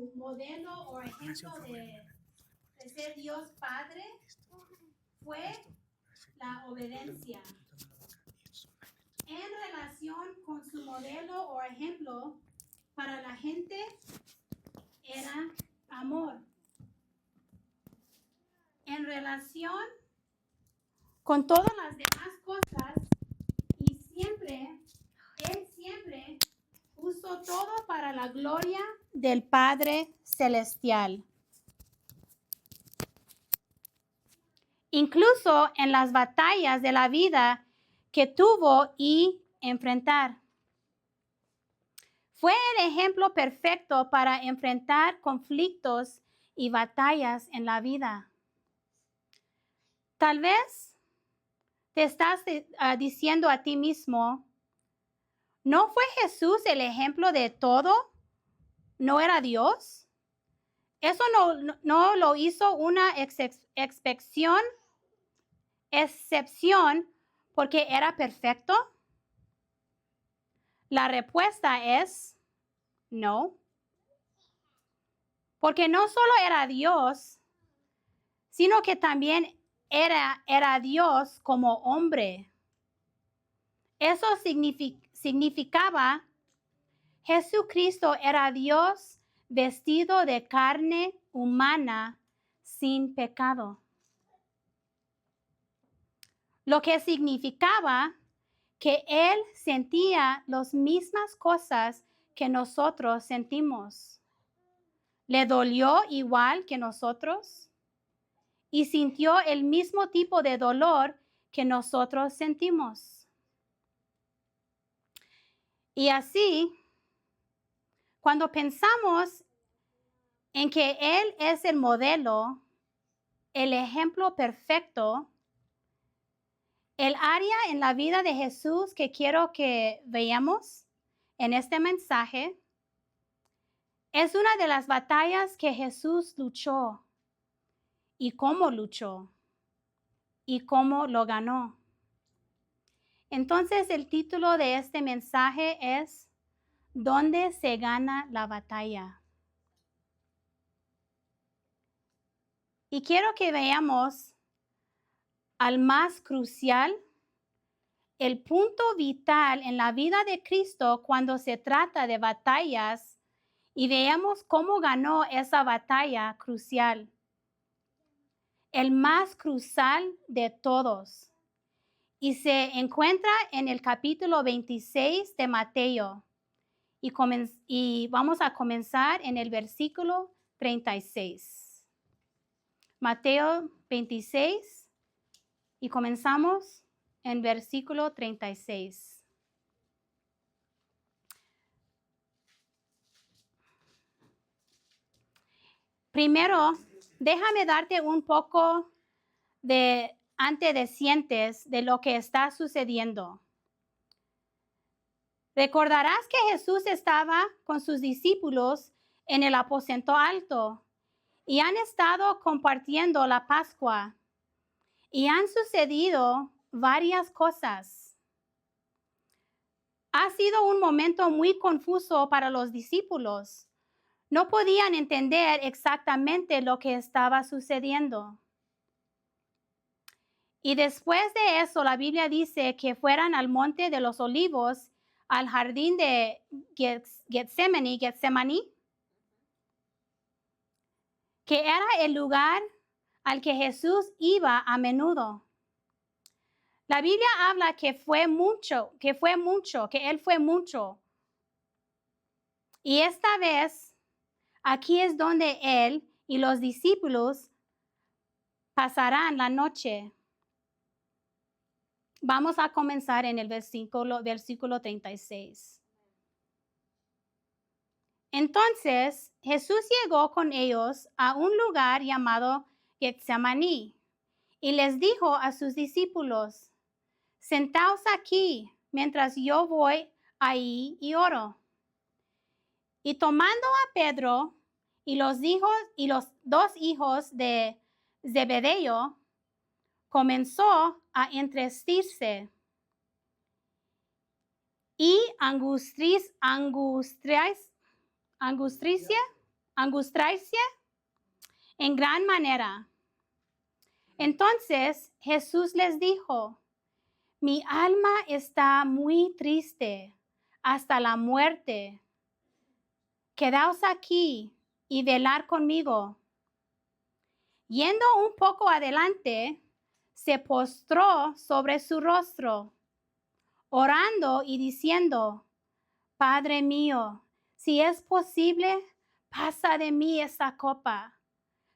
su modelo o ejemplo de ser Dios Padre fue la obediencia. En relación con su modelo o ejemplo para la gente era amor. En relación con todas las demás cosas, y él siempre usó todo para la gloria del Padre Celestial. Incluso en las batallas de la vida que tuvo y enfrentar. Fue el ejemplo perfecto para enfrentar conflictos y batallas en la vida. Tal vez te estás diciendo a ti mismo, ¿no fue Jesús el ejemplo de todo? ¿No era Dios? ¿Eso no lo hizo una excepción porque era perfecto? La respuesta es no. Porque no solo era Dios, sino que también era Dios como hombre. Eso significaba Jesucristo era Dios vestido de carne humana sin pecado. Lo que significaba que Él sentía las mismas cosas que nosotros sentimos. Le dolió igual que nosotros y sintió el mismo tipo de dolor que nosotros sentimos. Y así, cuando pensamos en que Él es el modelo, el ejemplo perfecto, el área en la vida de Jesús que quiero que veamos en este mensaje es una de las batallas que Jesús luchó y cómo luchó y cómo lo ganó. Entonces el título de este mensaje es ¿Dónde se gana la batalla? Y quiero que veamos al más crucial, el punto vital en la vida de Cristo cuando se trata de batallas y veamos cómo ganó esa batalla crucial. El más crucial de todos. Y se encuentra en el capítulo 26 de Mateo. Y vamos a comenzar en el versículo 36. Mateo 26 y comenzamos en versículo 36. Primero, déjame darte un poco de antecedentes de lo que está sucediendo. Recordarás que Jesús estaba con sus discípulos en el aposento alto y han estado compartiendo la Pascua y han sucedido varias cosas. Ha sido un momento muy confuso para los discípulos. No podían entender exactamente lo que estaba sucediendo. Y después de eso, la Biblia dice que fueran al monte de los olivos, al jardín de Getsemaní, que era el lugar al que Jesús iba a menudo. La Biblia habla que él fue mucho. Y esta vez, aquí es donde él y los discípulos pasarán la noche. Vamos a comenzar en el versículo 36. Entonces Jesús llegó con ellos a un lugar llamado Getsemaní y les dijo a sus discípulos: sentaos aquí mientras yo voy ahí y oro. Y tomando a Pedro y los dos hijos de Zebedeo, comenzó a entristecerse y angustiarse angustiarse en gran manera. Entonces Jesús les dijo, mi alma está muy triste hasta la muerte. Quedaos aquí y velar conmigo. Yendo un poco adelante, se postró sobre su rostro, orando y diciendo, Padre mío, si es posible, pasa de mí esta copa,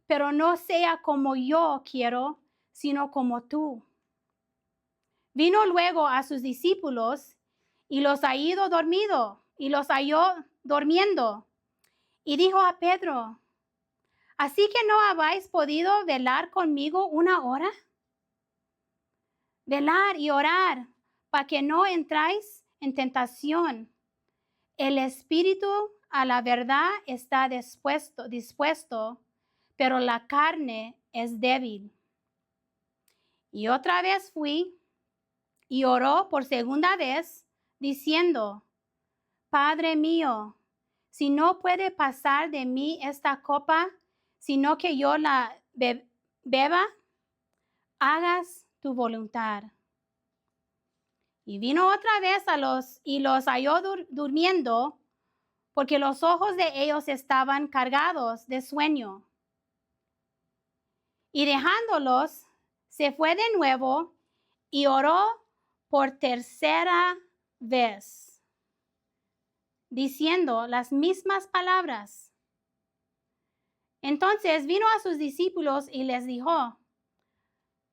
pero no sea como yo quiero, sino como tú. Vino luego a sus discípulos y los halló durmiendo. Y dijo a Pedro, ¿así que no habéis podido velar conmigo una hora? Velar y orar para que no entráis en tentación. El espíritu a la verdad está dispuesto, pero la carne es débil. Y otra vez fui y oró por segunda vez, diciendo, Padre mío, si no puede pasar de mí esta copa, sino que yo la beba, hagas tu voluntad. Y vino otra vez y los halló durmiendo, porque los ojos de ellos estaban cargados de sueño. Y dejándolos, se fue de nuevo y oró por tercera vez, diciendo las mismas palabras. Entonces vino a sus discípulos y les dijo,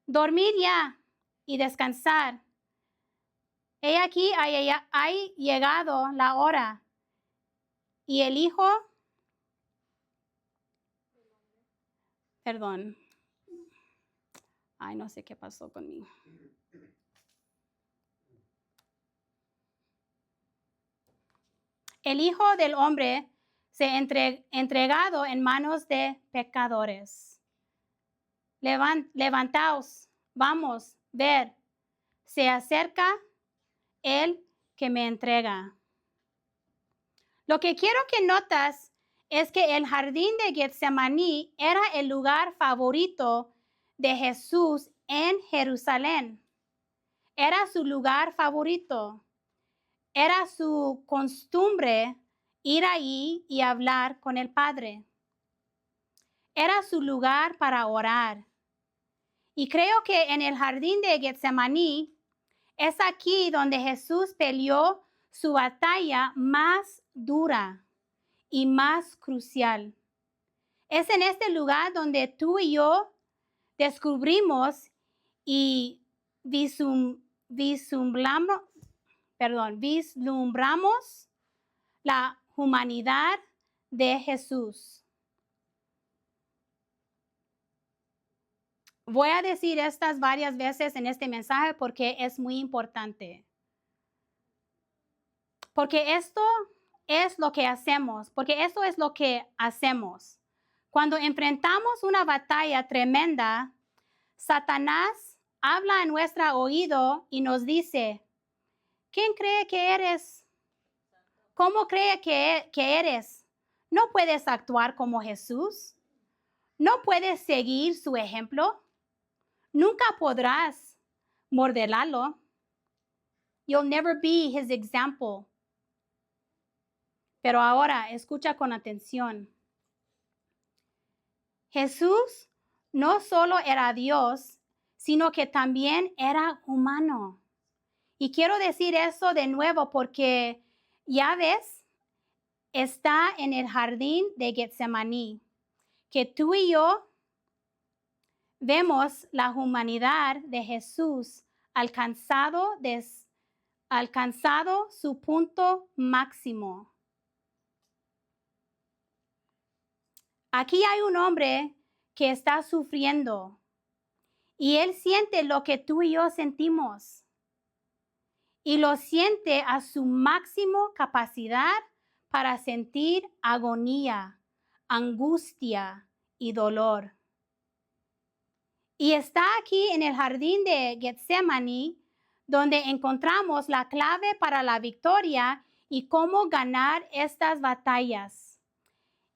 dormid ya y descansar. He aquí ha llegado la hora, y el Hijo, no sé qué pasó conmigo. El Hijo del Hombre se entregado en manos de pecadores. Levantaos, vamos, ver, se acerca el que me entrega. Lo que quiero que notas es que el jardín de Getsemaní era el lugar favorito de Jesús en Jerusalén. Era su lugar favorito. Era su costumbre ir allí y hablar con el Padre. Era su lugar para orar. Y creo que en el jardín de Getsemaní es aquí donde Jesús peleó su batalla más dura y más crucial. Es en este lugar donde tú y yo descubrimos y vislumbramos la humanidad de Jesús. Voy a decir estas varias veces en este mensaje porque es muy importante. Porque esto es lo que hacemos, Cuando enfrentamos una batalla tremenda, Satanás habla en nuestro oído y nos dice, ¿quién cree que eres? ¿Cómo cree que eres? ¿No puedes actuar como Jesús? ¿No puedes seguir su ejemplo? Nunca podrás modelarlo. You'll never be his example. Pero ahora, escucha con atención. Jesús no solo era Dios, sino que también era humano. Y quiero decir eso de nuevo porque ya ves, está en el jardín de Getsemaní, que tú y yo vemos la humanidad de Jesús alcanzado su punto máximo. Aquí hay un hombre que está sufriendo y él siente lo que tú y yo sentimos y lo siente a su máximo capacidad para sentir agonía, angustia y dolor. Y está aquí en el jardín de Getsemaní, donde encontramos la clave para la victoria y cómo ganar estas batallas.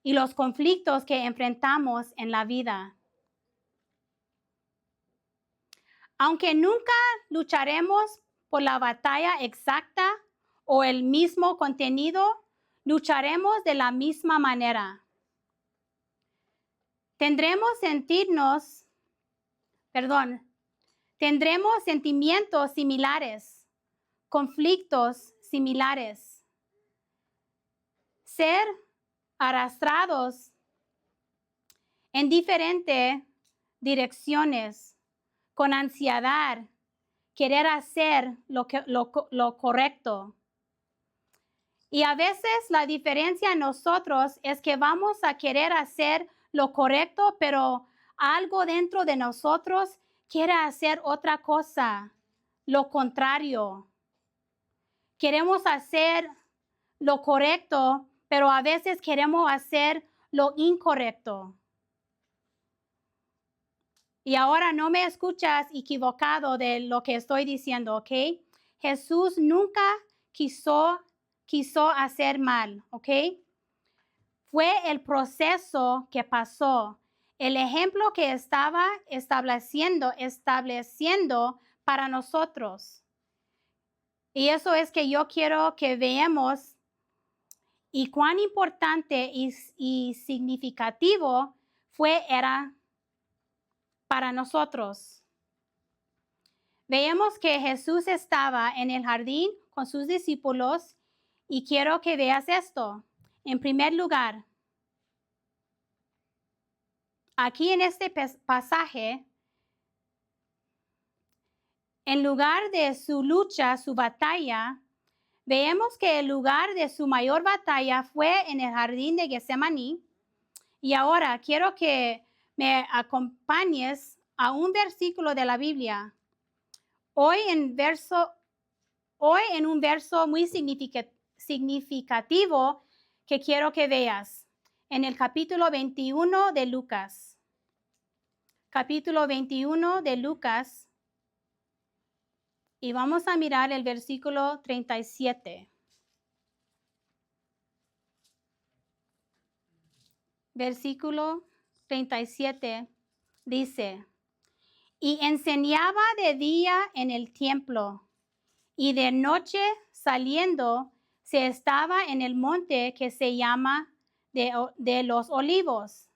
y los conflictos que enfrentamos en la vida. Aunque nunca lucharemos por la batalla exacta o el mismo contenido, lucharemos de la misma manera. Tendremos sentimientos similares, conflictos similares, ser arrastrados en diferentes direcciones, con ansiedad, querer hacer lo correcto. Y a veces la diferencia en nosotros es que vamos a querer hacer lo correcto, pero algo dentro de nosotros quiere hacer otra cosa, lo contrario. Queremos hacer lo correcto, pero a veces queremos hacer lo incorrecto. Y ahora no me escuchas equivocado de lo que estoy diciendo, ¿ok? Jesús nunca quiso hacer mal, ¿ok? Fue el proceso que pasó, el ejemplo que estaba estableciendo para nosotros. Y eso es que yo quiero que veamos y cuán importante y significativo era para nosotros. Veamos que Jesús estaba en el jardín con sus discípulos y quiero que veas esto. En primer lugar, aquí en este pasaje, en lugar de su lucha, su batalla, vemos que el lugar de su mayor batalla fue en el jardín de Getsemaní. Y ahora quiero que me acompañes a un versículo de la Biblia. Hoy en un verso muy significativo que quiero que veas. En el capítulo 21 de Lucas. Capítulo 21 de Lucas. Y vamos a mirar el versículo 37. Versículo 37 dice: y enseñaba de día en el templo, y de noche saliendo se estaba en el monte que se llama de los Olivos.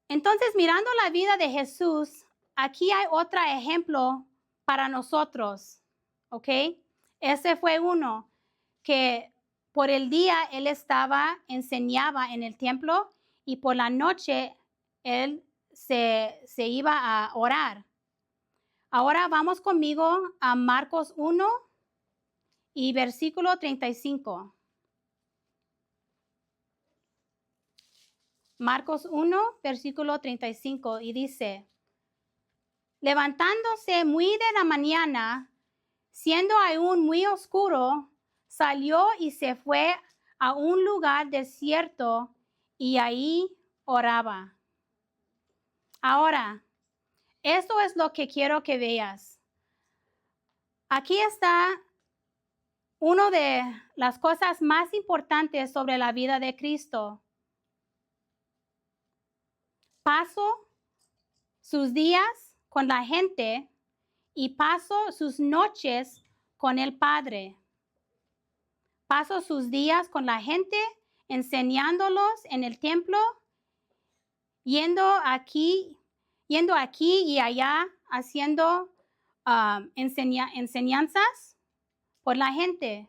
Entonces, mirando la vida de Jesús, aquí hay otro ejemplo para nosotros, ¿ok? Ese fue uno que por el día él enseñaba en el templo y por la noche él se iba a orar. Ahora vamos conmigo a Marcos 1 y versículo 35. Marcos 1, versículo 35, y dice: levantándose muy de la mañana, siendo aún muy oscuro, salió y se fue a un lugar desierto y ahí oraba. Ahora, esto es lo que quiero que veas. Aquí está una de las cosas más importantes sobre la vida de Cristo. Pasó sus días con la gente y pasó sus noches con el Padre. Pasó sus días con la gente, enseñándolos en el templo, yendo aquí y allá, haciendo enseñanzas por la gente.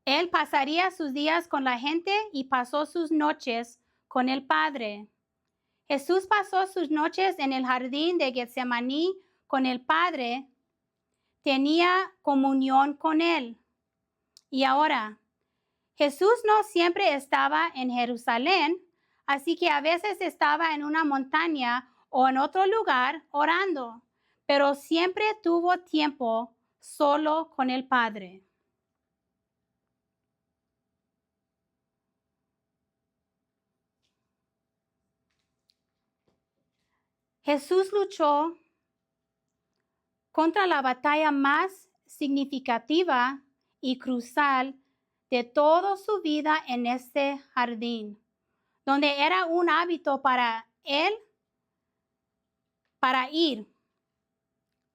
Él pasaría sus días con la gente y pasó sus noches con el Padre. Jesús pasó sus noches en el jardín de Getsemaní con el Padre. Tenía comunión con Él. Y ahora, Jesús no siempre estaba en Jerusalén, así que a veces estaba en una montaña o en otro lugar orando, pero siempre tuvo tiempo solo con el Padre. Jesús luchó contra la batalla más significativa y crucial de toda su vida en este jardín, donde era un hábito para él para ir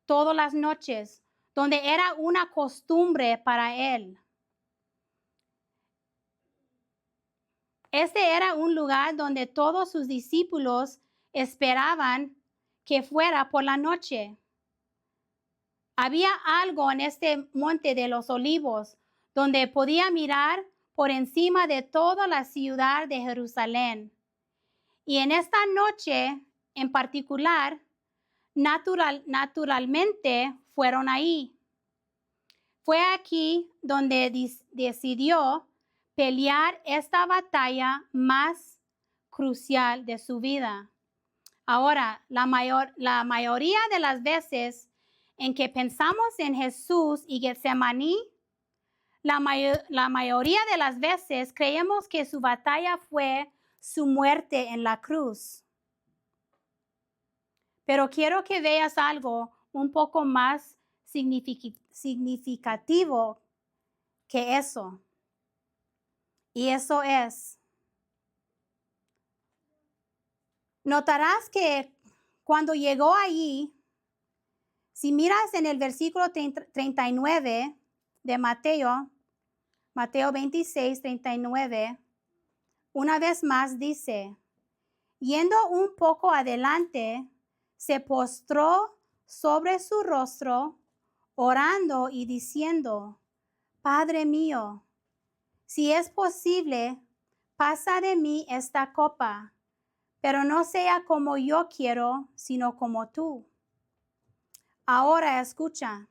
todas las noches, donde era una costumbre para él. Este era un lugar donde todos sus discípulos esperaban que fuera por la noche. Había algo en este monte de los olivos donde podía mirar por encima de toda la ciudad de Jerusalén. Y en esta noche en particular, naturalmente fueron ahí. Fue aquí donde decidió pelear esta batalla más crucial de su vida. Ahora, la mayoría de las veces en que pensamos en Jesús y Getsemaní, la mayoría de las veces creemos que su batalla fue su muerte en la cruz. Pero quiero que veas algo un poco más significativo que eso. Y eso es, notarás que cuando llegó allí, si miras en el versículo 39 de Mateo 26, 39, una vez más dice, yendo un poco adelante, se postró sobre su rostro, orando y diciendo, Padre mío, si es posible, pasa de mí esta copa, pero no sea como yo quiero, sino como tú. Ahora escucha.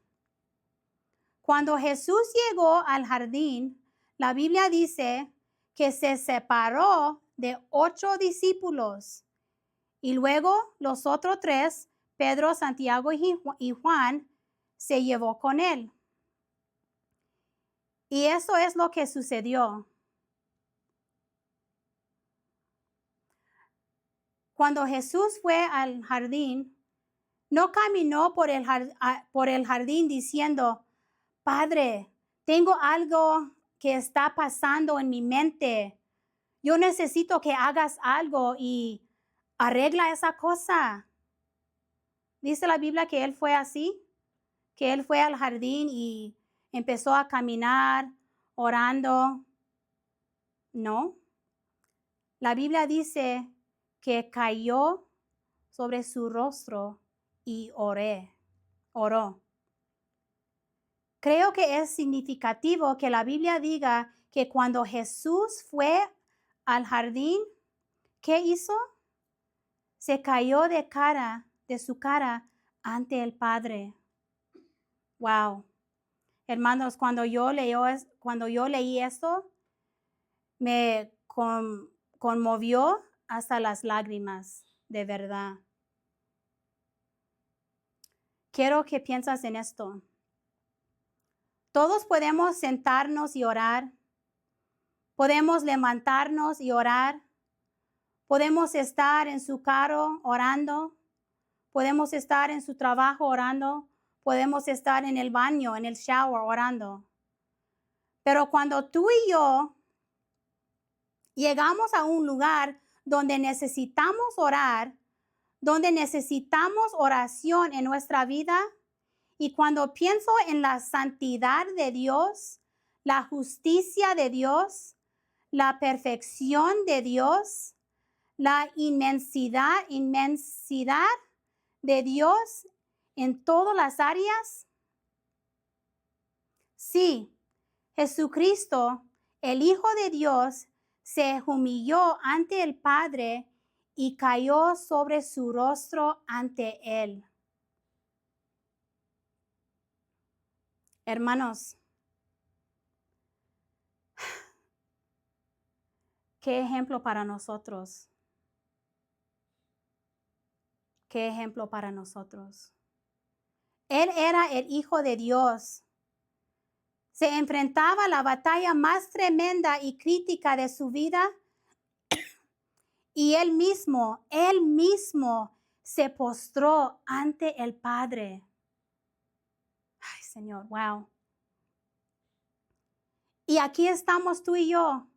Cuando Jesús llegó al jardín, la Biblia dice que se separó de 8 discípulos y luego los otros 3, Pedro, Santiago y Juan, se llevó con él. Y eso es lo que sucedió. Cuando Jesús fue al jardín, no caminó por el jardín diciendo, Padre, tengo algo que está pasando en mi mente. Yo necesito que hagas algo y arregla esa cosa. Dice la Biblia que él fue así, que él fue al jardín y empezó a caminar orando. No. La Biblia dice que cayó sobre su rostro y oró. Creo que es significativo que la Biblia diga que cuando Jesús fue al jardín, ¿qué hizo? Se cayó de su cara ante el Padre. Wow. Hermanos, cuando yo leí esto, me conmovió hasta las lágrimas, de verdad. Quiero que pienses en esto. Todos podemos sentarnos y orar. Podemos levantarnos y orar. Podemos estar en su carro orando. Podemos estar en su trabajo orando. Podemos estar en el baño, en el shower orando. Pero cuando tú y yo llegamos a un lugar donde necesitamos orar, donde necesitamos oración en nuestra vida, y cuando pienso en la santidad de Dios, la justicia de Dios, la perfección de Dios, la inmensidad de Dios en todas las áreas. Sí, Jesucristo, el Hijo de Dios, se humilló ante el Padre y cayó sobre su rostro ante Él. Hermanos, qué ejemplo para nosotros. Qué ejemplo para nosotros. Él era el Hijo de Dios. Se enfrentaba a la batalla más tremenda y crítica de su vida y él mismo se postró ante el Padre. Ay, Señor, wow. Y aquí estamos tú y yo.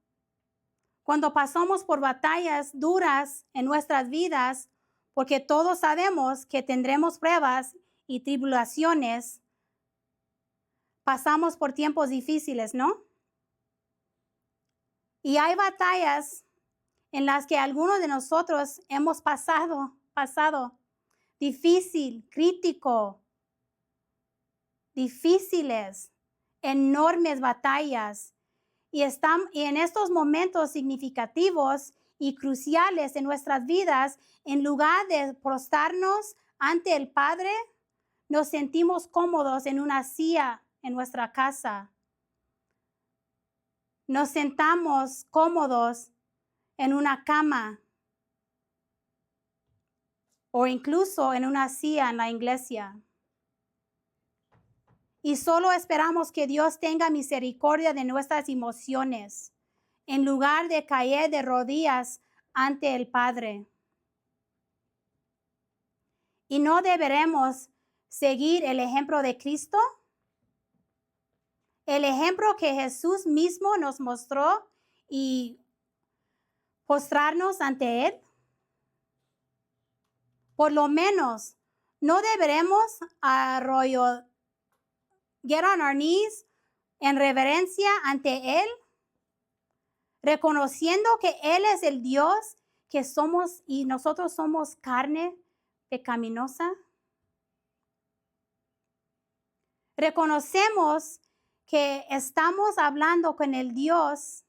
Cuando pasamos por batallas duras en nuestras vidas, porque todos sabemos que tendremos pruebas y tribulaciones, pasamos por tiempos difíciles, ¿no? Y hay batallas en las que algunos de nosotros hemos pasado difícil, crítico, difíciles, enormes batallas. Y en estos momentos significativos y cruciales en nuestras vidas, en lugar de prostrarnos ante el Padre, nos sentimos cómodos en una silla en nuestra casa. Nos sentamos cómodos en una cama o incluso en una silla en la iglesia. Y solo esperamos que Dios tenga misericordia de nuestras emociones, en lugar de caer de rodillas ante el Padre. ¿Y no deberemos seguir el ejemplo de Cristo? El ejemplo que Jesús mismo nos mostró y postrarnos ante Él. Por lo menos, no deberemos get on our knees en reverencia ante Él, reconociendo que Él es el Dios que somos y nosotros somos carne pecaminosa. Reconocemos que estamos hablando con el Dios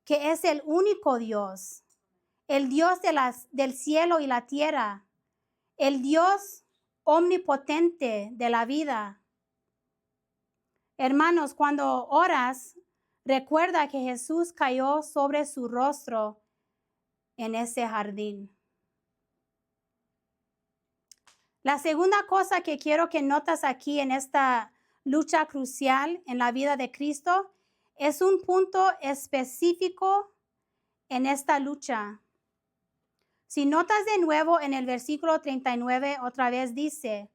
que es el único Dios, el Dios del cielo y la tierra, el Dios omnipotente de la vida. Hermanos, cuando oras, recuerda que Jesús cayó sobre su rostro en ese jardín. La segunda cosa que quiero que notas aquí en esta lucha crucial en la vida de Cristo es un punto específico en esta lucha. Si notas de nuevo en el versículo 39, otra vez dice,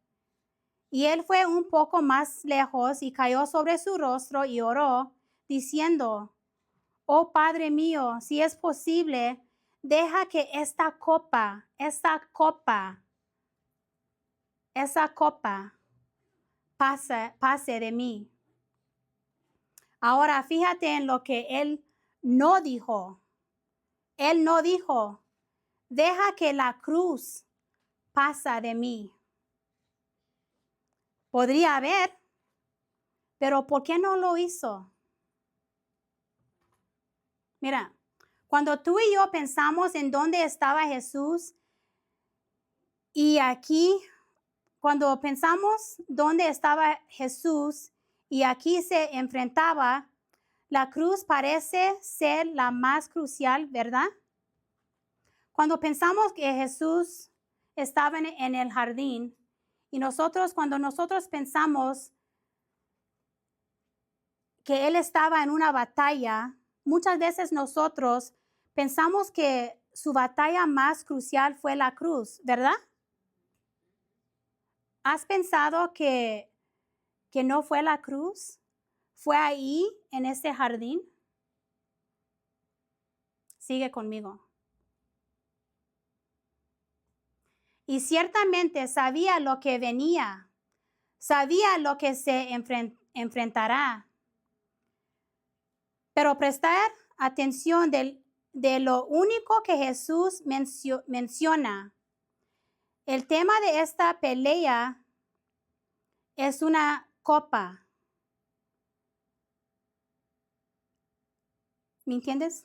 y él fue un poco más lejos y cayó sobre su rostro y oró, diciendo, oh Padre mío, si es posible, deja que esa copa pase de mí. Ahora fíjate en lo que él no dijo. Él no dijo, deja que la cruz pase de mí. Podría haber, pero ¿por qué no lo hizo? Mira, cuando tú y yo pensamos en dónde estaba Jesús y aquí, cuando pensamos dónde estaba Jesús y aquí se enfrentaba, la cruz parece ser la más crucial, ¿verdad? Cuando pensamos que Jesús estaba en el jardín y cuando nosotros pensamos que Él estaba en una batalla, muchas veces nosotros pensamos que su batalla más crucial fue la cruz, ¿verdad? ¿Has pensado que no fue la cruz? ¿Fue ahí, en ese jardín? Sigue conmigo. Y ciertamente sabía lo que venía, sabía lo que se enfrentará. Pero prestar atención de lo único que Jesús menciona. El tema de esta pelea es una copa. ¿Me entiendes?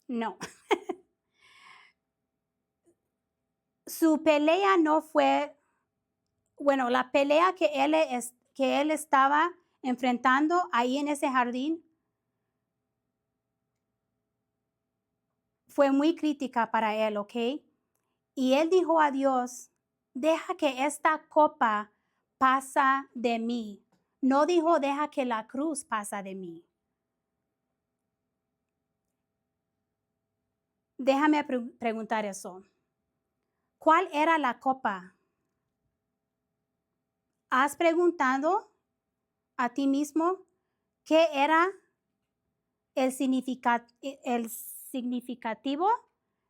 No. Su pelea no fue, bueno, la pelea que él estaba enfrentando ahí en ese jardín fue muy crítica para él, ¿ok? Y él dijo a Dios, deja que esta copa pasa de mí. No dijo, deja que la cruz pasa de mí. Déjame preguntar eso. ¿Cuál era la copa? ¿Has preguntado a ti mismo qué era el significativo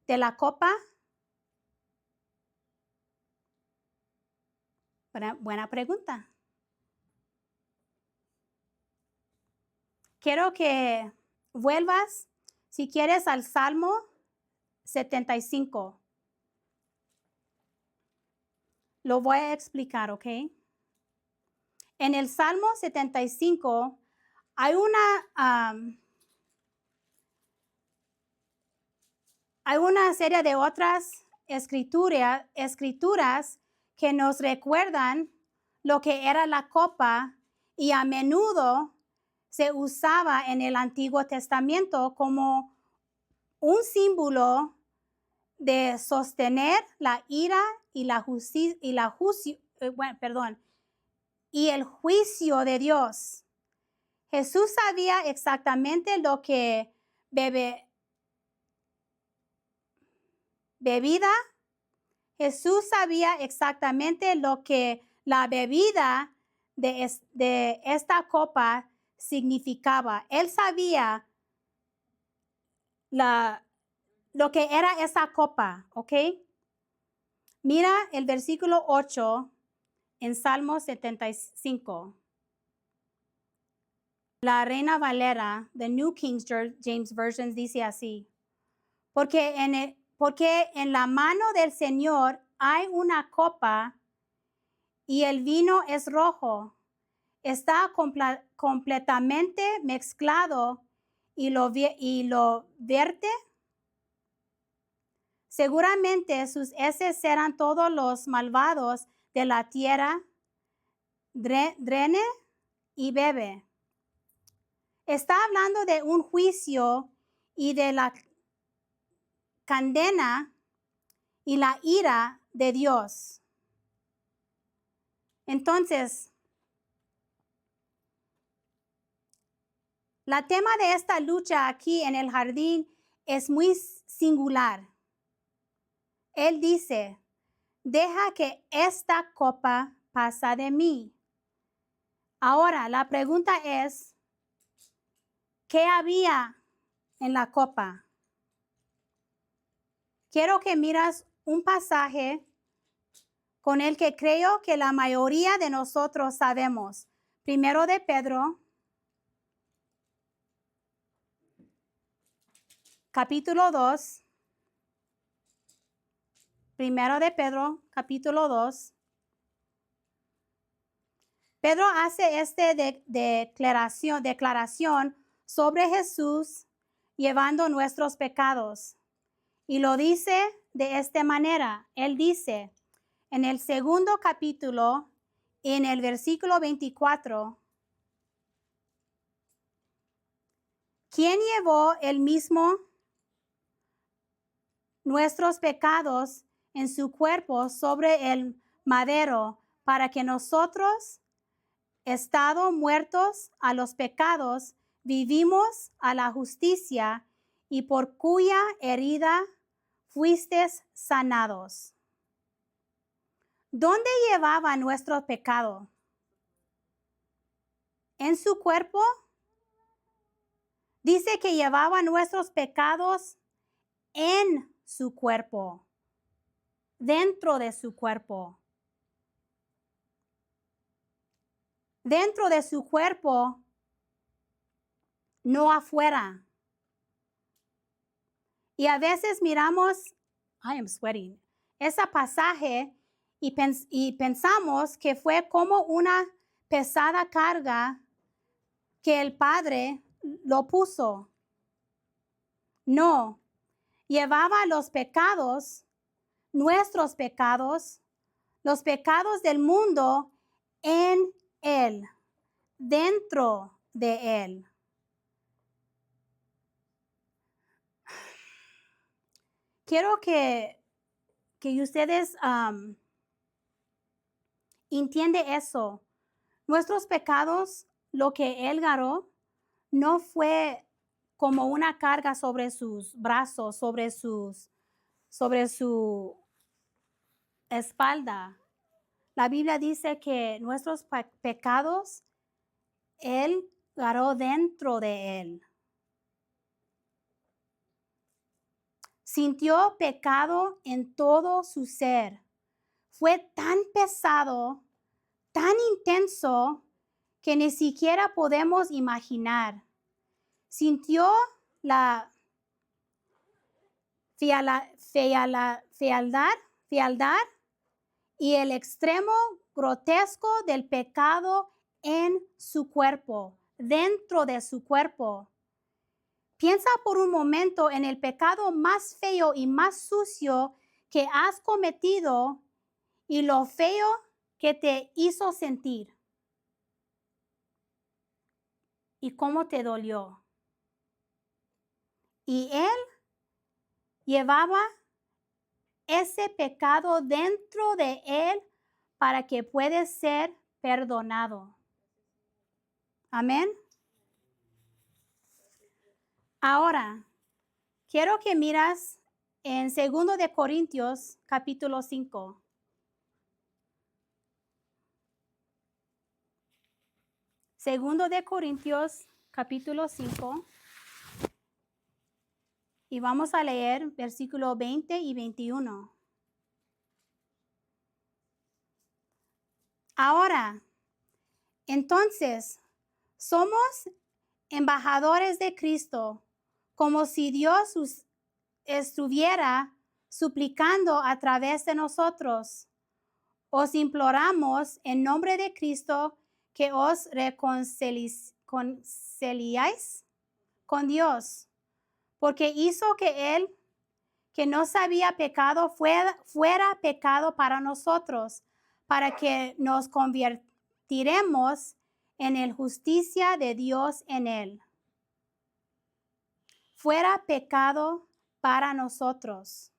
de la copa? Buena pregunta. Quiero que vuelvas, si quieres, al Salmo 75. Lo voy a explicar, ¿ok? En el Salmo 75 hay una serie de otras escrituras que nos recuerdan lo que era la copa y a menudo se usaba en el Antiguo Testamento como un símbolo de sostener la ira y y el juicio de Dios. Jesús sabía exactamente lo que bebida. Jesús sabía exactamente lo que la bebida de esta copa significaba. Él sabía lo que era esa copa, ¿ok? Mira el versículo 8 en Salmo 75. La Reina Valera, the New King James Version, dice así: porque en la mano del Señor hay una copa y el vino es rojo. Está completamente mezclado y lo vierte. Seguramente sus heces serán todos los malvados de la tierra. Drene y bebe. Está hablando de un juicio y de la condena y la ira de Dios. Entonces, la tema de esta lucha aquí en el jardín es muy singular. Él dice: deja que esta copa pase de mí. Ahora, la pregunta es, ¿qué había en la copa? Quiero que miras un pasaje con el que creo que la mayoría de nosotros sabemos. Primero de Pedro, capítulo 2. Primero de Pedro, capítulo 2. Pedro hace esta declaración sobre Jesús llevando nuestros pecados. Y lo dice de esta manera. Él dice en el segundo capítulo, en el versículo 24, ¿quién llevó él mismo nuestros pecados en su cuerpo sobre el madero para que nosotros, estando muertos a los pecados, vivimos a la justicia, y por cuya herida fuisteis sanados? ¿Dónde llevaba nuestro pecado? ¿En su cuerpo? Dice que llevaba nuestros pecados en su cuerpo, dentro de su cuerpo. Dentro de su cuerpo, no afuera. Y a veces miramos, I am sweating, ese pasaje y pensamos que fue como una pesada carga que el Padre lo puso. No, llevaba los pecados, nuestros pecados, los pecados del mundo en Él, dentro de Él. Quiero que ustedes entiendan eso. Nuestros pecados, lo que Él ganó, no fue como una carga sobre sus brazos, sobre su espalda. La Biblia dice que nuestros pecados, Él garó dentro de Él. Sintió pecado en todo su ser. Fue tan pesado, tan intenso, que ni siquiera podemos imaginar. Sintió la fealdad y el extremo grotesco del pecado en su cuerpo, dentro de su cuerpo. Piensa por un momento en el pecado más feo y más sucio que has cometido y lo feo que te hizo sentir. Y cómo te dolió. Y Él llevaba ese pecado dentro de Él para que pueda ser perdonado. Amén. Ahora, quiero que miras en 2 de Corintios, capítulo 5. Segundo de Corintios, capítulo 5. Y vamos a leer versículos 20 y 21. Ahora, entonces, somos embajadores de Cristo, como si Dios estuviera suplicando a través de nosotros. Os imploramos en nombre de Cristo que os reconciliéis con Dios, porque hizo que Él, que no sabía pecado, fuera pecado para nosotros, para que nos convertiremos en la justicia de Dios en Él. Fuera pecado para nosotros.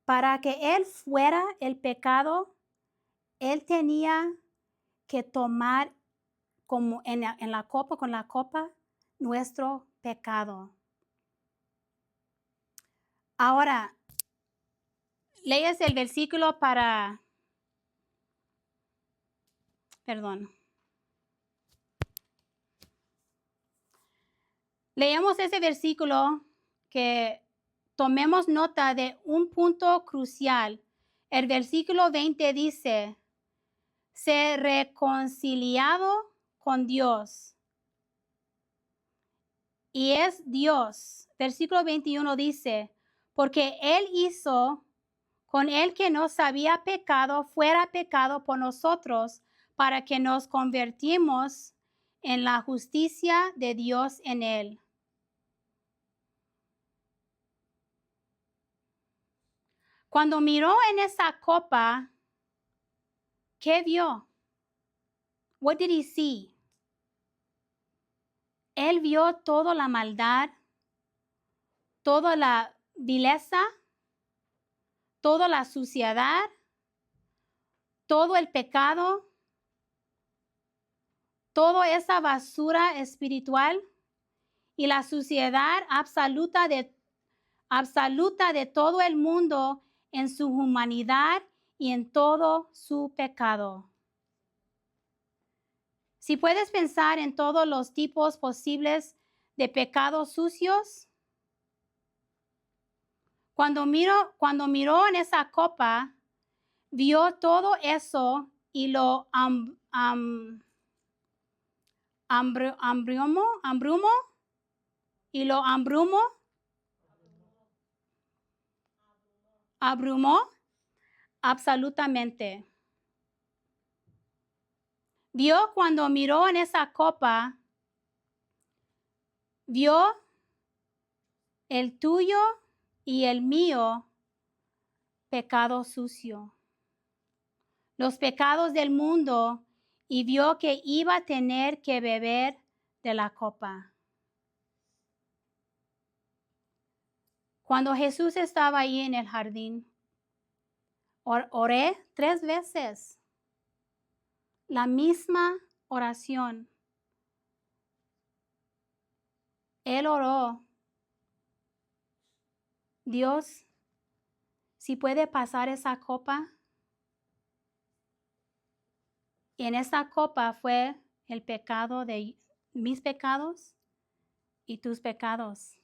Para que Él fuera el pecado, Él tenía que tomar como en la copa, con la copa, nuestro pecado. Ahora, lees el versículo Leemos ese versículo que tomemos nota de un punto crucial. El versículo 20 dice, ser reconciliado con Dios. Y es Dios. Versículo 21 dice, porque Él hizo con el que no sabía pecado, fuera pecado por nosotros, para que nos convertimos en la justicia de Dios en Él. Cuando miró en esa copa, ¿qué vio? What did he see? Él vio toda la maldad, toda la vileza, toda la suciedad, todo el pecado, toda esa basura espiritual y la suciedad absoluta de todo el mundo en su humanidad y en todo su pecado. Si puedes pensar en todos los tipos posibles de pecados sucios, cuando miró en esa copa, vio todo eso y lo abrumó absolutamente. Vio cuando miró en esa copa, vio el tuyo y el mío pecado sucio, los pecados del mundo, y vio que iba a tener que beber de la copa. Cuando Jesús estaba ahí en el jardín, oré 3 veces. La misma oración. Él oró, Dios, si puede pasar esa copa. Y en esa copa fue el pecado de mis pecados y tus pecados.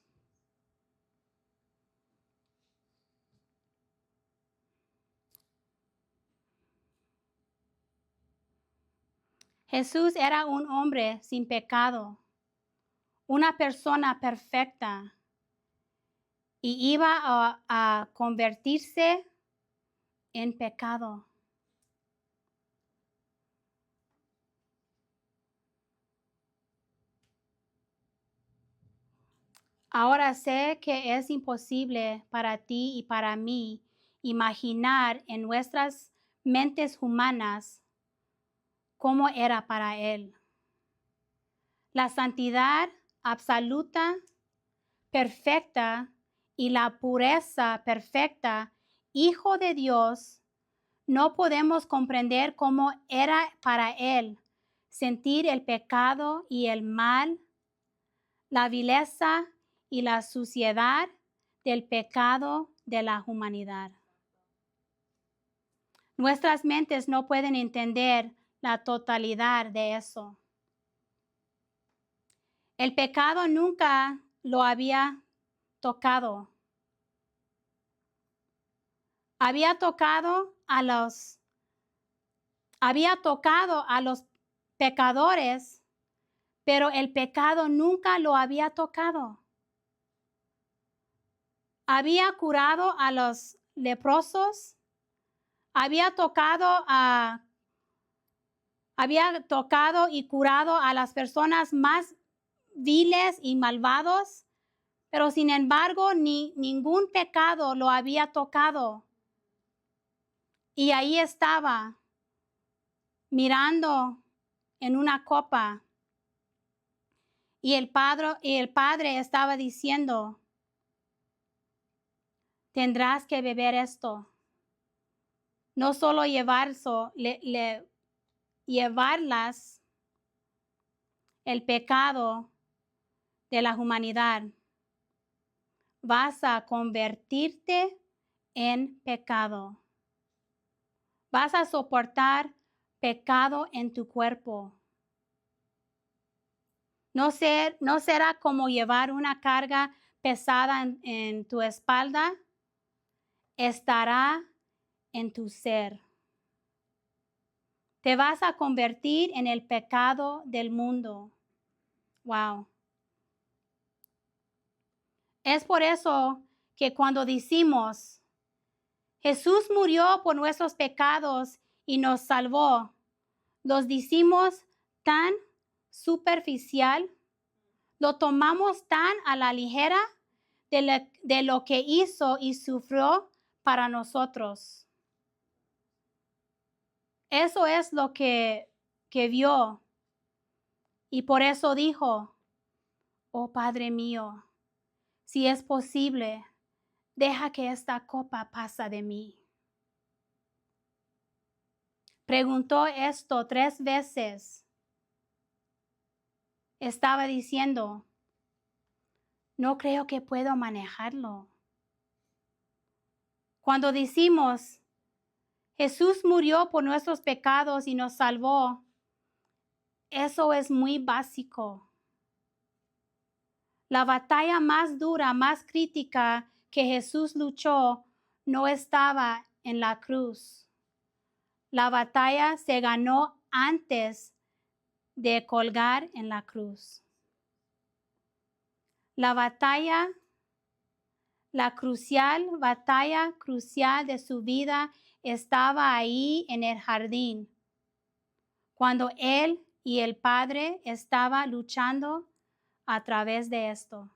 Jesús era un hombre sin pecado, una persona perfecta, y iba a convertirse en pecado. Ahora sé que es imposible para ti y para mí imaginar en nuestras mentes humanas cómo era para Él. La santidad absoluta, perfecta y la pureza perfecta, Hijo de Dios, no podemos comprender cómo era para Él sentir el pecado y el mal, la vileza y la suciedad del pecado de la humanidad. Nuestras mentes no pueden entender la totalidad de eso. El pecado nunca lo había tocado. Había tocado a los pecadores, pero el pecado nunca lo había tocado. Había curado a los leprosos, había tocado y curado a las personas más viles y malvados, pero sin embargo ningún pecado lo había tocado. Y ahí estaba, mirando en una copa, y el padre estaba diciendo: tendrás que beber esto. No solo llevarlas el pecado de la humanidad. Vas a convertirte en pecado. Vas a soportar pecado en tu cuerpo. No será como llevar una carga pesada en tu espalda. Estará en tu ser. Te vas a convertir en el pecado del mundo. Wow. Es por eso que cuando decimos, Jesús murió por nuestros pecados y nos salvó, los decimos tan superficial, lo tomamos tan a la ligera de lo que hizo y sufrió para nosotros. Eso es lo que vio, y por eso dijo: oh Padre mío, si es posible, deja que esta copa pase de mí. Preguntó esto 3 veces. Estaba diciendo: no creo que puedo manejarlo. Cuando decimos, Jesús murió por nuestros pecados y nos salvó, eso es muy básico. La batalla más dura, más crítica que Jesús luchó no estaba en la cruz. La batalla se ganó antes de colgar en la cruz. La batalla crucial de su vida estaba ahí en el jardín, cuando él y el Padre estaban luchando a través de esto.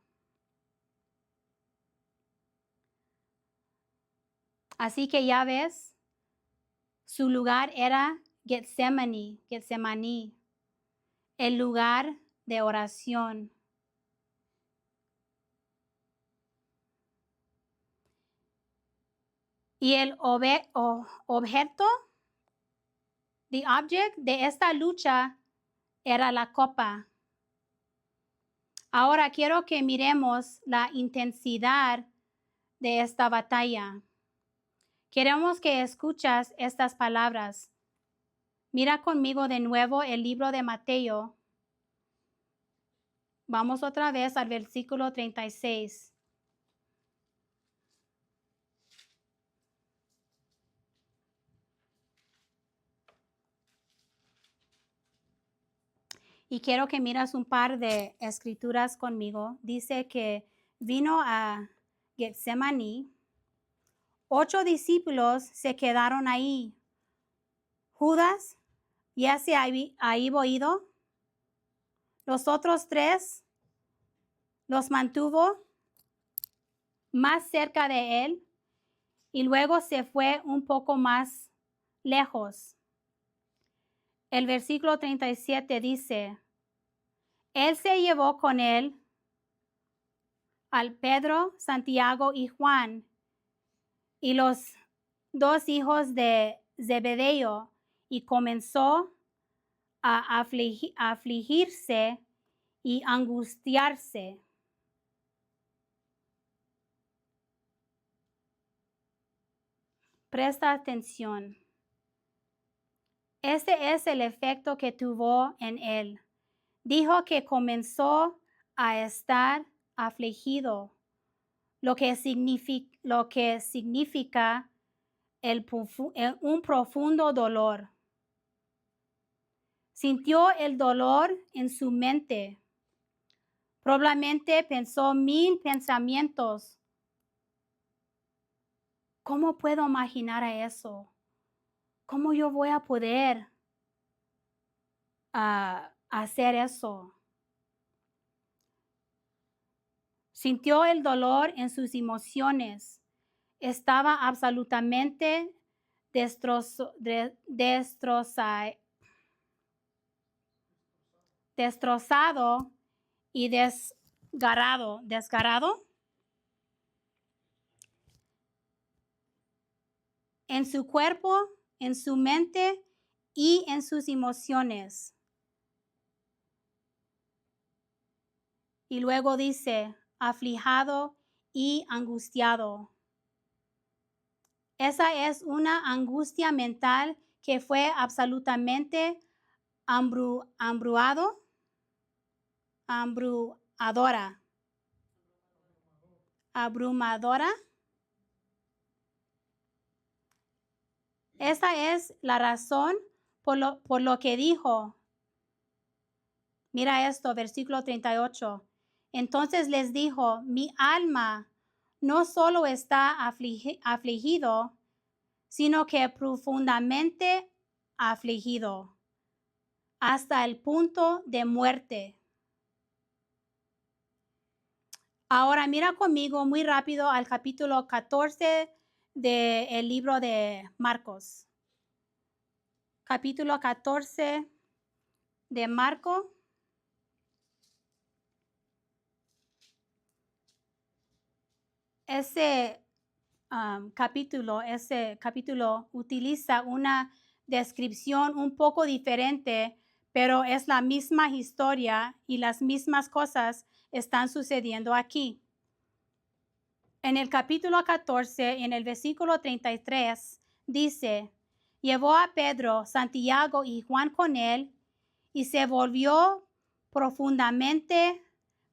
Así que ya ves, su lugar era Getsemaní, el lugar de oración. Y el objeto, the object de esta lucha era la copa. Ahora quiero que miremos la intensidad de esta batalla. Queremos que escuchas estas palabras. Mira conmigo de nuevo el libro de Mateo. Vamos otra vez al versículo 36. Y quiero que miras un par de escrituras conmigo. Dice que vino a Getsemaní. 8 discípulos se quedaron ahí. Judas ya se había ido. Los otros 3 los mantuvo más cerca de él y luego se fue un poco más lejos. El versículo 37 dice, él se llevó con él al Pedro, Santiago y Juan y los 2 hijos de Zebedeo y comenzó a afligirse y angustiarse. Presta atención. Este es el efecto que tuvo en él. Dijo que comenzó a estar afligido, lo que significa un profundo dolor. Sintió el dolor en su mente. Probablemente pensó 1000 pensamientos. ¿Cómo puedo imaginar a eso? ¿Cómo yo voy a poder hacer eso? Sintió el dolor en sus emociones. Estaba absolutamente destrozado y desgarrado. En su cuerpo, en su mente y en sus emociones. Y luego dice, aflijado y angustiado. Esa es una angustia mental que fue absolutamente abrumadora. Esa es la razón por lo que dijo. Mira esto, versículo 38. Entonces les dijo, mi alma no solo está afligido, sino que profundamente afligido, hasta el punto de muerte. Ahora mira conmigo muy rápido al capítulo 14 del libro de Marcos. Capítulo 14 de Marcos. Ese capítulo utiliza una descripción un poco diferente, pero es la misma historia y las mismas cosas están sucediendo aquí. En el capítulo 14, en el versículo 33, dice, llevó a Pedro, Santiago y Juan con él y se volvió profundamente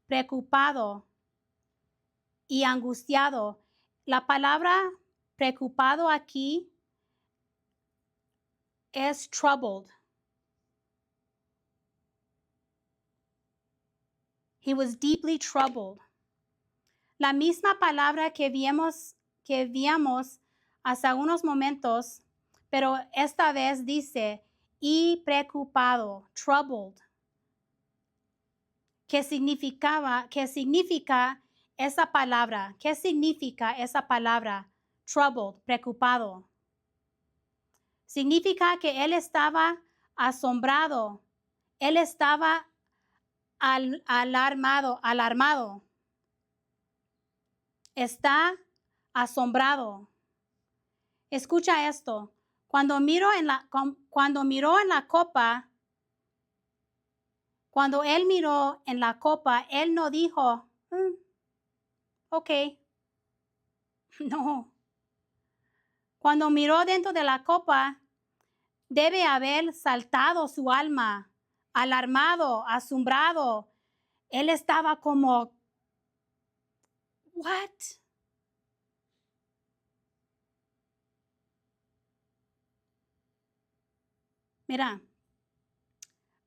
preocupado y angustiado. La palabra preocupado aquí es troubled. He was deeply troubled. La misma palabra que víamos hace unos momentos, pero esta vez dice y preocupado, troubled. ¿Qué significa esa palabra? ¿Qué significa esa palabra? Troubled, preocupado. Significa que él estaba asombrado. Él estaba alarmado. Está asombrado. Escucha esto. Cuando miró en la copa, cuando él miró en la copa, él no dijo, ok. No. Cuando miró dentro de la copa, debe haber saltado su alma, alarmado, asombrado. Él estaba como, ¿what? Mira,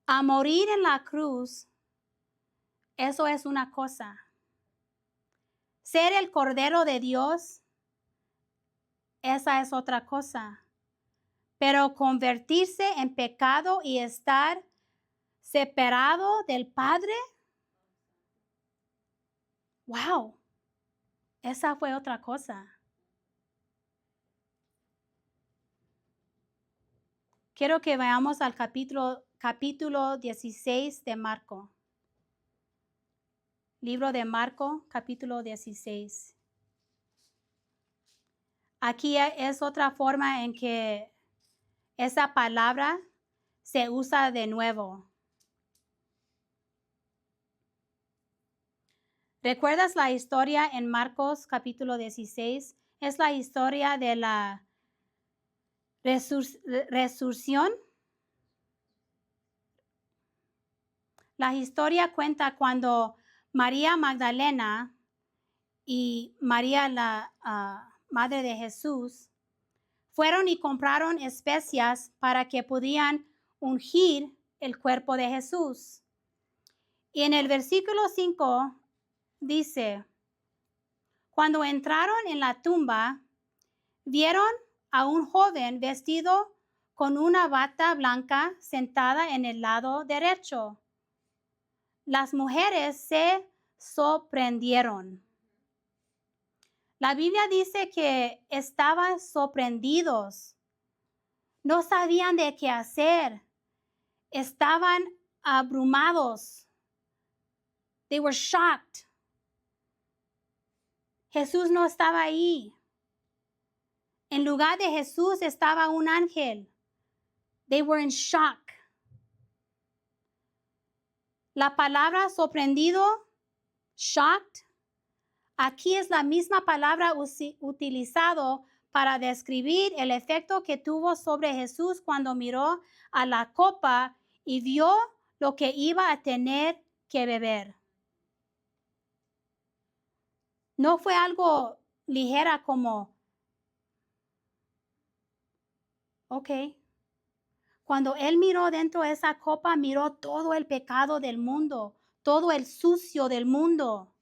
a morir en la cruz, eso es una cosa. Ser el Cordero de Dios, esa es otra cosa. Pero convertirse en pecado y estar separado del Padre, wow, esa fue otra cosa. Quiero que vayamos al capítulo 16 de Marco. Libro de Marco, capítulo 16. Aquí es otra forma en que esa palabra se usa de nuevo. ¿Recuerdas la historia en Marcos capítulo 16? Es la historia de la resurrección. La historia cuenta cuando María Magdalena y María, la madre de Jesús, fueron y compraron especias para que pudieran ungir el cuerpo de Jesús. Y en el versículo 5 dice, cuando entraron en la tumba, vieron a un joven vestido con una bata blanca sentada en el lado derecho. Las mujeres se sorprendieron. La Biblia dice que estaban sorprendidos. No sabían de qué hacer. Estaban abrumados. They were shocked. Jesús no estaba ahí. En lugar de Jesús estaba un ángel. They were in shock. La palabra sorprendido, shocked, aquí es la misma palabra utilizado para describir el efecto que tuvo sobre Jesús cuando miró a la copa y vio lo que iba a tener que beber. No fue algo ligera como, ok. Cuando él miró dentro de esa copa, miró todo el pecado del mundo, todo el sucio del mundo.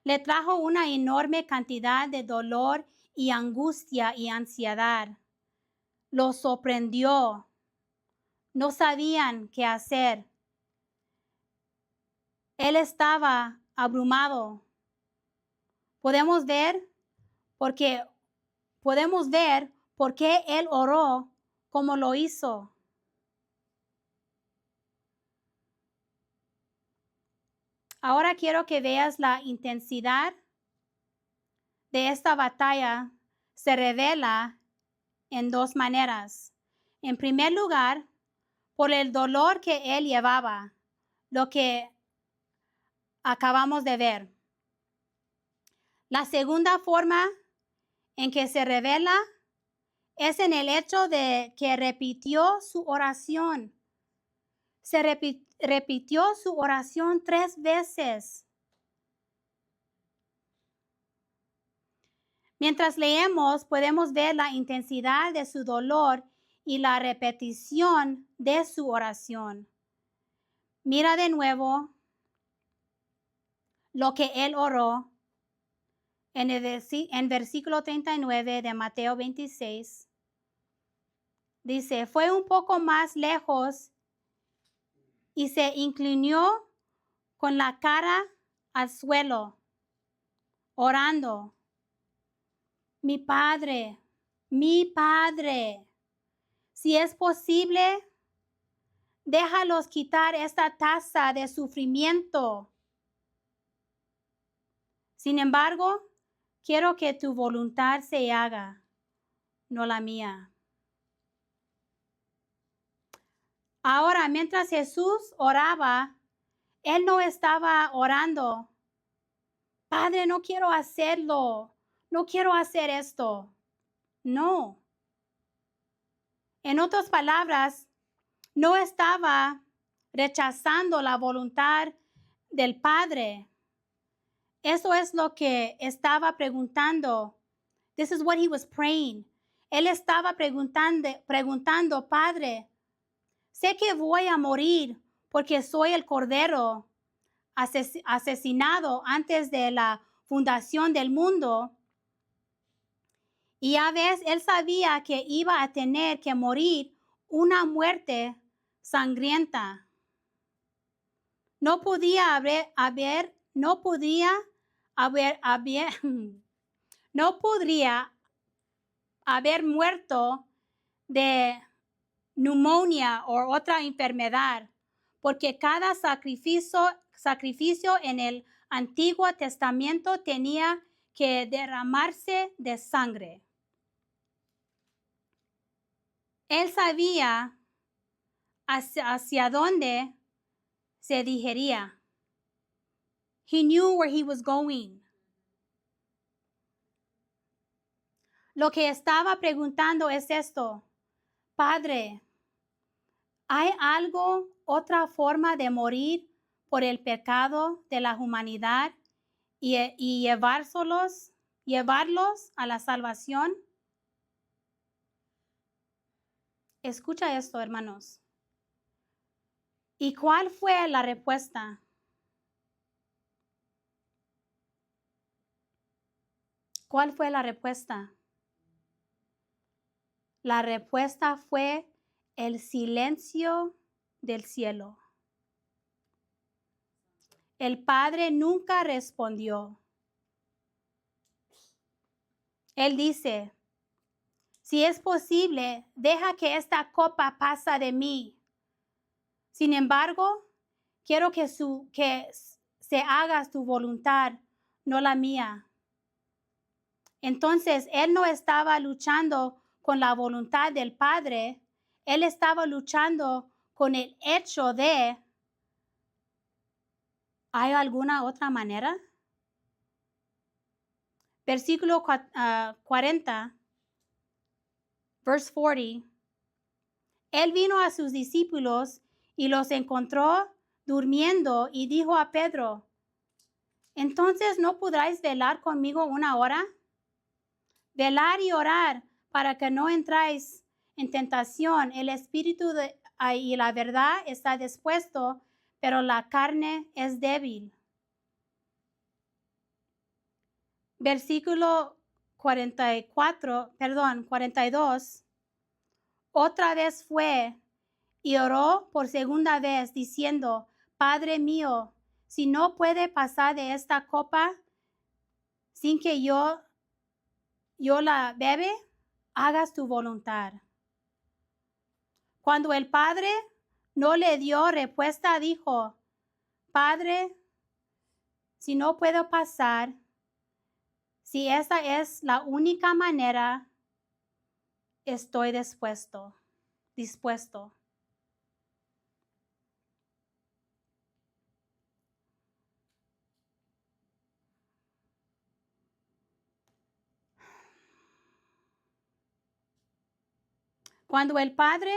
Le trajo una enorme cantidad de dolor y angustia y ansiedad. Lo sorprendió. No sabían qué hacer. Él estaba abrumado. Podemos ver por qué él oró como lo hizo. Ahora quiero que veas la intensidad de esta batalla. Se revela en dos maneras. En primer lugar, por el dolor que él llevaba, lo que acabamos de ver. La segunda forma en que se revela es en el hecho de que repitió su oración. Se repitió su oración 3 veces. Mientras leemos, podemos ver la intensidad de su dolor y la repetición de su oración. Mira de nuevo lo que él oró en versículo 39 de Mateo 26. Dice, fue un poco más lejos y se inclinó con la cara al suelo, orando. Mi Padre, si es posible, déjalos quitar esta taza de sufrimiento. Sin embargo, quiero que tu voluntad se haga, no la mía. Ahora, mientras Jesús oraba, él no estaba orando, Padre, no quiero hacerlo, no quiero hacer esto. No. En otras palabras, no estaba rechazando la voluntad del Padre. Eso es lo que estaba preguntando. This is what he was praying. Él estaba preguntando, Padre, sé que voy a morir porque soy el Cordero asesinado antes de la fundación del mundo. Y a veces él sabía que iba a tener que morir una muerte sangrienta. No podía no podría haber muerto de neumonía o otra enfermedad, porque cada sacrificio en el Antiguo Testamento tenía que derramarse de sangre. Él sabía hacia dónde se dirigiría. He knew where he was going. Lo que estaba preguntando es esto: Padre, ¿hay otra forma de morir por el pecado de la humanidad y llevarlos a la salvación? Escucha esto, hermanos. ¿Y cuál fue la respuesta? ¿Cuál fue la respuesta? La respuesta fue el silencio del cielo. El Padre nunca respondió. Él dice, si es posible, deja que esta copa pase de mí. Sin embargo, quiero que se haga tu voluntad, no la mía. Entonces, él no estaba luchando con la voluntad del Padre, él estaba luchando con el hecho de, ¿hay alguna otra manera? Versículo 40, verse 40. Él vino a sus discípulos y los encontró durmiendo y dijo a Pedro, ¿entonces no podráis velar conmigo una hora? Velar y orar para que no entráis en tentación. El espíritu y la verdad está dispuesto, pero la carne es débil. Versículo 42. Otra vez fue y oró por segunda vez, diciendo, Padre mío, si no puede pasar de esta copa sin que yo la bebe, hagas tu voluntad. Cuando el Padre no le dio respuesta, dijo, Padre, si no puedo pasar, si esa es la única manera, estoy dispuesto. Cuando el Padre,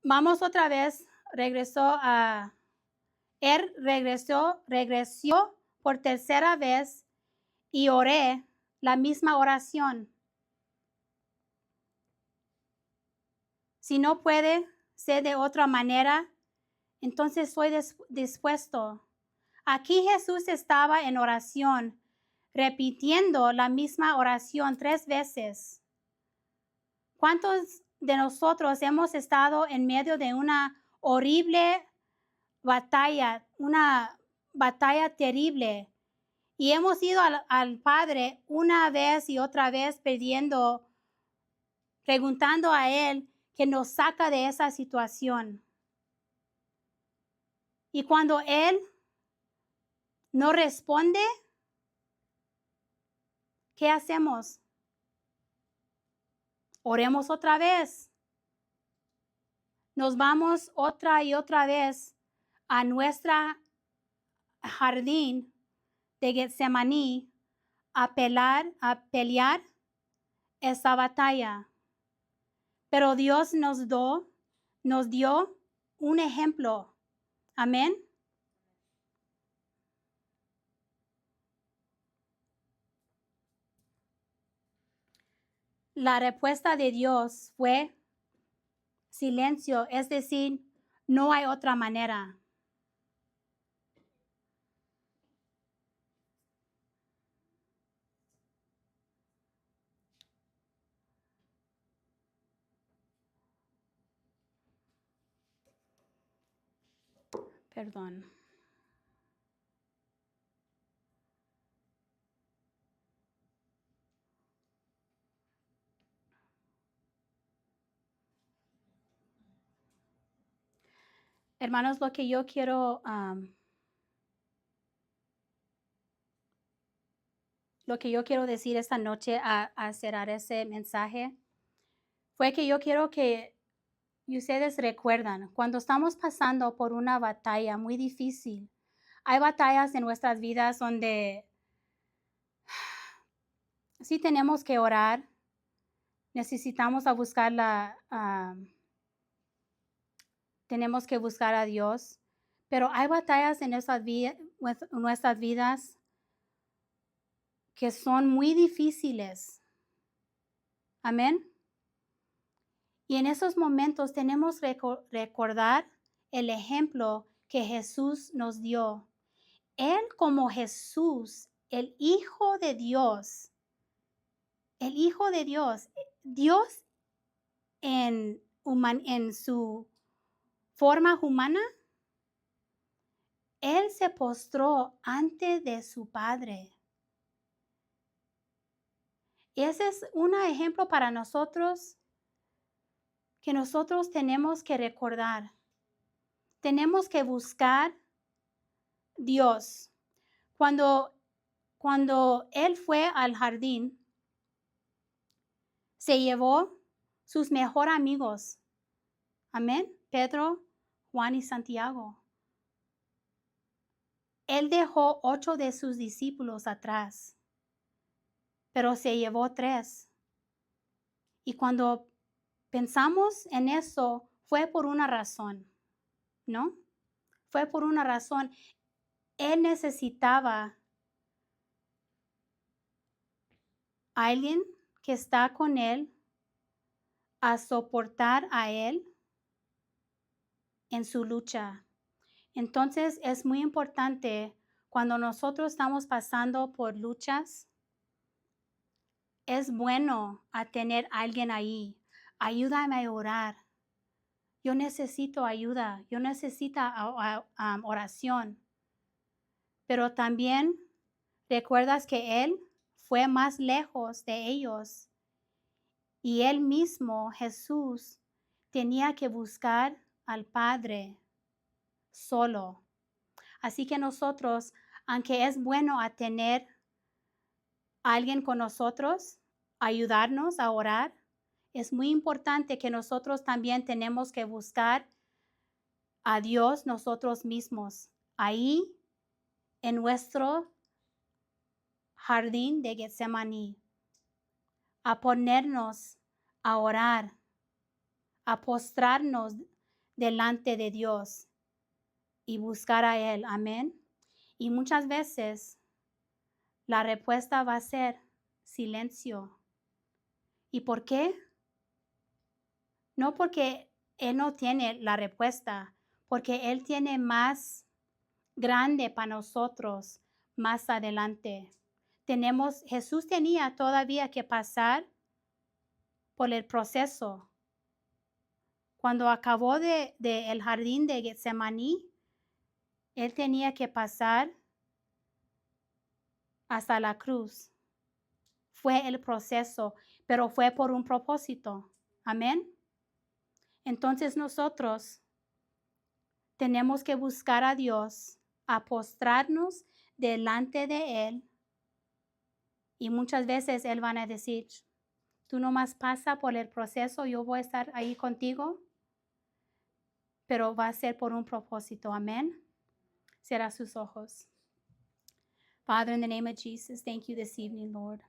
vamos otra vez, él regresó por tercera vez y oré la misma oración. Si no puede ser de otra manera, entonces estoy dispuesto. Aquí Jesús estaba en oración, repitiendo la misma oración 3 veces. ¿Cuántos de nosotros hemos estado en medio de una horrible batalla, una batalla terrible, y hemos ido al Padre una vez y otra vez preguntando a Él que nos saca de esa situación? Y cuando Él no responde, ¿qué hacemos? Oremos otra vez. Nos vamos otra y otra vez a nuestra jardín de Getsemaní a pelear esa batalla. Pero Dios nos dio un ejemplo. Amén. La respuesta de Dios fue silencio, es decir, no hay otra manera. Perdón. Hermanos, lo que yo quiero decir esta noche a cerrar ese mensaje fue que yo quiero que ustedes recuerdan, cuando estamos pasando por una batalla muy difícil, hay batallas en nuestras vidas donde sí tenemos que orar, necesitamos tenemos que buscar a Dios, pero hay batallas en nuestras vidas que son muy difíciles. Amén. Y en esos momentos tenemos que recordar el ejemplo que Jesús nos dio. Él como Jesús, el Hijo de Dios, Dios en su forma humana, Él se postró ante de su Padre. Ese es un ejemplo para nosotros que nosotros tenemos que recordar. Tenemos que buscar Dios. Cuando Él fue al jardín, se llevó sus mejores amigos. Amén. Pedro, Juan y Santiago. Él dejó 8 de sus discípulos atrás, pero se llevó 3. Y cuando pensamos en eso, fue por una razón, ¿no? Fue por una razón. Él necesitaba a alguien que está con él a soportar a él en su lucha. Entonces es muy importante cuando nosotros estamos pasando por luchas, es bueno a tener a alguien ahí. Ayúdame a orar. Yo necesito ayuda. Yo necesito oración. Pero también recuerdas que Él fue más lejos de ellos. Y Él mismo, Jesús, tenía que buscar al Padre solo. Así que nosotros, aunque es bueno a tener a alguien con nosotros, ayudarnos a orar, es muy importante que nosotros también tenemos que buscar a Dios nosotros mismos, ahí en nuestro jardín de Getsemaní, a ponernos a orar, a postrarnos delante de Dios y buscar a Él. Amén. Y muchas veces la respuesta va a ser silencio. ¿Y por qué? No porque Él no tiene la respuesta, porque Él tiene más grande para nosotros más adelante. Jesús tenía todavía que pasar por el proceso. Cuando acabó el jardín de Getsemaní, Él tenía que pasar hasta la cruz. Fue el proceso, pero fue por un propósito. Amén. Entonces nosotros tenemos que buscar a Dios, a postrarnos delante de Él. Y muchas veces Él va a decir, Tú nomás pasa por el proceso, yo voy a estar ahí contigo, pero va a ser por un propósito. Amén. Cierra sus ojos. Father, in the name of Jesus, thank you this evening, Lord.